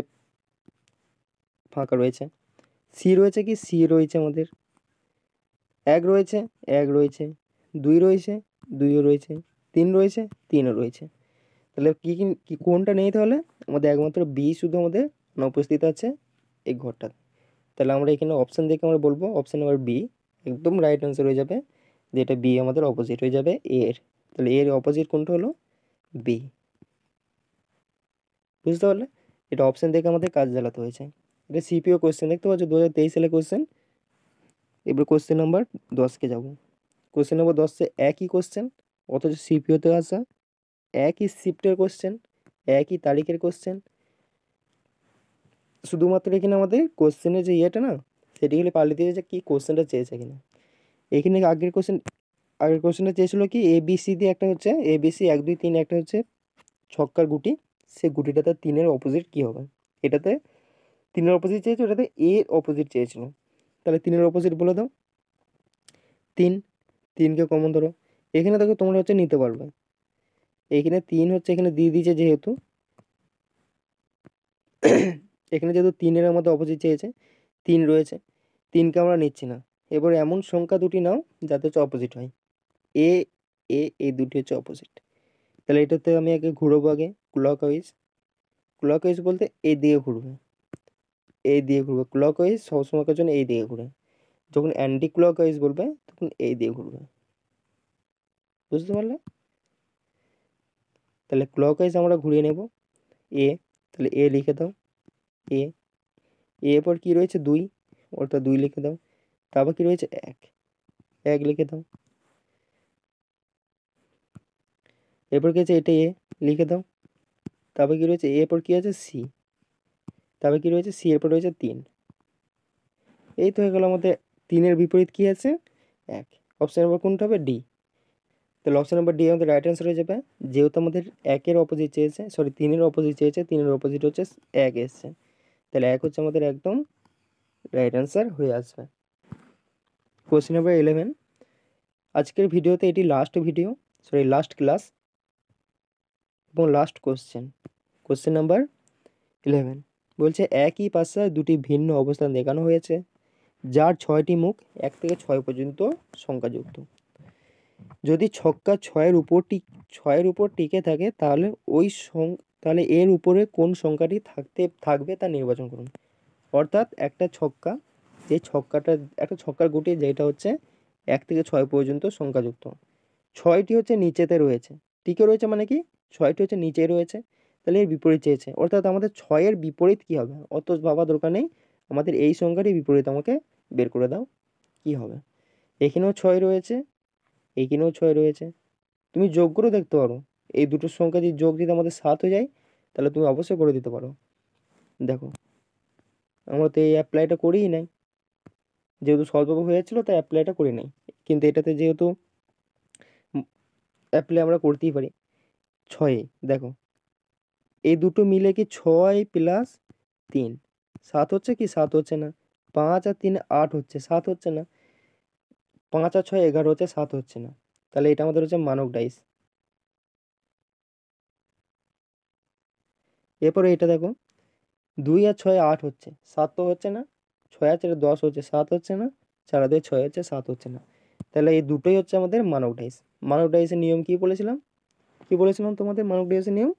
ফাঁকা রয়েছে। সি রয়েছে কি? সি রয়েছে আমাদের, 1 রয়েছে, 1 রয়েছে, 2 রয়েছে, 2ও রয়েছে, 3 রয়েছে, 3ও রয়েছে। তাহলে কি কোনটা নেই তাহলে? আমাদের একমাত্র বি শুধু আমাদের অনুপস্থিত আছে এই ঘরটা। তাহলে আমরা এখানে অপশান দেখে আমরা বলবো অপশান নাম্বার বি একদম রাইট অ্যান্সার হয়ে যাবে, যেটা বি আমাদের অপোজিট হয়ে যাবে এ এর। তাহলে এর অপোজিট কোনটা হলো? বি। বুঝতে পারলে? এটা অপশান দেখে আমাদের কাজ জ্বালাতে হয়েছে। এটা সিপিও কোয়েশ্চেন, দেখতে পাচ্ছ 2023 সালে কোয়েশ্চেন। এবার কোয়েশ্চেন নাম্বার 10কে যাব। কোয়েশ্চেন নাম্বার 10 একই কোয়েশ্চেন, অথচ সিপিওতে আসা, একই শিফটের কোয়েশ্চেন, একই তারিখের কোয়েশ্চেন। শুধুমাত্র এখানে আমাদের কোয়েশ্চেনের যে ইয়েটা না, সেটি খালি পাল্টে দিয়েছে কি কোয়েশ্চেনটা চেয়েছে কিনা। এখানে আগের কোয়েশ্চেনটা চেয়েছিল কি এবিসি দিয়ে একটা হচ্ছে এবিসি 1 2 3 একটা হচ্ছে ছক্কার গুটি, সেই গুটিটাতে 3-এর অপোজিট কী হবে। এটাতে 3-এর অপোজিট চেয়েছিল, এটাতে এ অপোজিট চেয়েছিল। তাহলে 3-এর অপোজিট বলে দাও। 3, 3কে কমন ধরো। এখানে দেখো তোমরা হচ্ছে নিতে পারবে, এখানে 3 হচ্ছে এখানে দিয়ে দিয়েছে যেহেতু এখানে যেহেতু 3-এর আমাদের অপোজিট চেয়েছে, 3 রয়েছে, 3কে আমরা নিচ্ছি না। এবার এমন সংখ্যা দুটি নাও যাতে হচ্ছে অপোজিট হয়, এ এ এই দুটি হচ্ছে অপোজিট। তাহলে এটাতে আমি আগে ঘুরবো, আগে ক্লকওয়াইজ বলতে এই দিকে ঘুরবে, এই দিকে ঘুরবে। ক্লকওয়াইজ সবসময়ের জন্য এই দিকে ঘুরে, যখন অ্যান্টি ক্লকওয়াইজ বলবে তখন এই দিকে ঘুরবে। বুঝতে পারলে? তাহলে ক্লকওয়াইজ আমরা ঘুরিয়ে নেব এ, তাহলে এ লিখে দাও এ। এরপর কী রয়েছে 2, অর্থাৎ 2 লিখে দাও। তারপর কী রয়েছে 1 লিখে দাও। এরপর কী আছে এটা এ লিখে দাও। তারপর কী রয়েছে এরপর কী আছে সি, তারপর কী রয়েছে সি এরপর রয়েছে 3। এই তো হয়ে গেল আমাদের 3-এর বিপরীত কী আছে 1। অপশান নাম্বার কোনটা হবে? ডি। তাহলে অপশান নাম্বার ডি আমাদের রাইট অ্যান্সার হয়ে যাবে, যেহেতু আমাদের 1-এর অপোজিট চেয়েছে, সরি 3-এর অপোজিট চেয়েছে, 3-এর অপোজিট হচ্ছে 1 এসছে, তাহলে 1 হচ্ছে আমাদের একদম রাইট অ্যান্সার হয়ে আসবে। কোয়েশ্চেন নাম্বার 11, আজকের ভিডিওতে এটি লাস্ট ক্লাস এবং লাস্ট কোয়েশ্চেন নাম্বার 11 বলছে একই পাশায় দুটি ভিন্ন অবস্থান দেখানো হয়েছে, যার 6টি মুখ 1 থেকে 6 পর্যন্ত সংখ্যাযুক্ত। যদি ছক্কা 6-এর উপর টিকে থাকে তাহলে তাহলে এর উপরে কোন সংখ্যাটি থাকবে তা নির্বাচন করুন। অর্থাৎ একটা ছক্কার গুটি যেটা হচ্ছে 1 থেকে 6 পর্যন্ত সংখ্যাযুক্ত, 6টি হচ্ছে নিচেতে রয়েছে, টিকে রয়েছে মানে কি 6টি হচ্ছে নিচে রয়েছে, তাহলে এর বিপরীত চেয়েছে। অর্থাৎ আমাদের 6-এর বিপরীত কী হবে অত ভাবা দরকার নেই, আমাদের এই সংখ্যাটির বিপরীত আমাকে বের করে দাও কি হবে। এখানেও 6 রয়েছে, এইখানেও 6 রয়েছে, তুমি যোগ করে দেখতে পারো। এই দুটো সংখ্যা যদি যোগ দিতে আমাদের 7 হয়ে যায়, তাহলে তুমি অবশ্যই করে দিতে পারো। দেখো আমরা তো এই অ্যাপ্লাইটা করিই নাই, যেহেতু সলভেবল হয়েছিল তাই অ্যাপ্লাইটা করি নাই, কিন্তু এটাতে যেহেতু অ্যাপ্লাই আমরা করতেই পারি। 6 দেখো এই দুটো মিলে কি 6 প্লাস 3 7 হচ্ছে কি 7 হচ্ছে না, 5 আর 3 8 হচ্ছে, 7 হচ্ছে না, 5 আর 6 11 হচ্ছে, 7 হচ্ছে না, তাহলে এটা আমাদের হচ্ছে মানক ডাইস। এরপরে এটা দেখো 2 আর 6 8 হচ্ছে, 7 তো হচ্ছে না, 6 আর 4 10 হচ্ছে, 7 হচ্ছে না, 4 আর 2 6 হচ্ছে, 7 হচ্ছে না, তাহলে এই দুটোই হচ্ছে আমাদের মানক ডাইস। মানক ডাইসের নিয়ম কি বলেছিলাম তোমাদের? মানক ডাইসের নিয়ম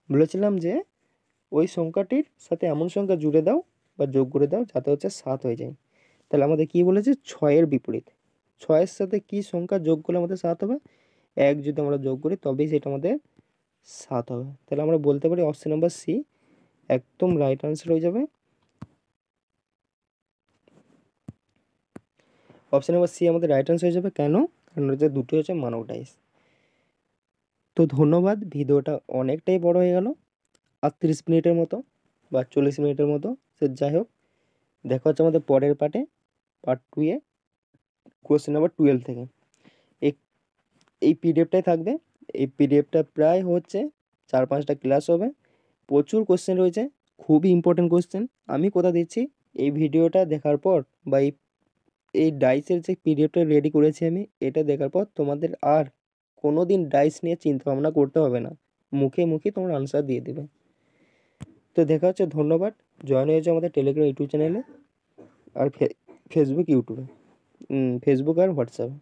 বলেছিলাম যে ওই সংখ্যাটির সাথে এমন সংখ্যা জুড়ে দাও বা যোগ করে দাও যাতে হচ্ছে 7 হয়ে যায়। তাহলে আমাদের কি বলেছে 6-এর বিপরীত, 6-এর সাথে কি সংখ্যা যোগ করলে আমাদের 7 হবে? 1 যদি আমরা যোগ করি তবেই সেটা আমাদের 7 হবে। তাহলে আমরা বলতে পারি অপশন নাম্বার সি একদম রাইট আনসার হয়ে যাবে। অপশন নাম্বার সি আমাদের রাইট আনসার হয়ে যাবে। কেন? কারণ হচ্ছে দুটো হচ্ছে মানক ডাইস। তো ধন্যবাদ, ভিডিওটা অনেকটাই বড় হয়ে গেল, 38 মিনিটের মতো বা 40 মিনিটের মতো, সে যাই হোক। দেখা হচ্ছে আমাদের পরের পার্ট 2-এ কোয়েশ্চেন নাম্বার 12 থেকে। এই পিডিএফটাই থাকবে, এই পিডিএফটা প্রায় হচ্ছে 4-5টা ক্লাস হবে, প্রচুর কোশ্চেন রয়েছে, খুবই ইম্পর্টেন্ট কোশ্চেন। আমি কথা দিচ্ছি এই ভিডিওটা দেখার পর বা এই ডাইসের যে পিডিএফটা রেডি করেছি আমি, এটা দেখার পর তোমাদের আর কোনো দিন ডাইস নিয়ে চিন্তা ভাবনা করতে হবে না, মুখে মুখে তোমরা আনসার দিয়ে দেবে। তো দেখা হচ্ছে, ধন্যবাদ। জয়েন হয়েছে আমাদের টেলিগ্রাম ইউটিউব চ্যানেলে আর ফেসবুক আর হোয়াটসঅ্যাপে।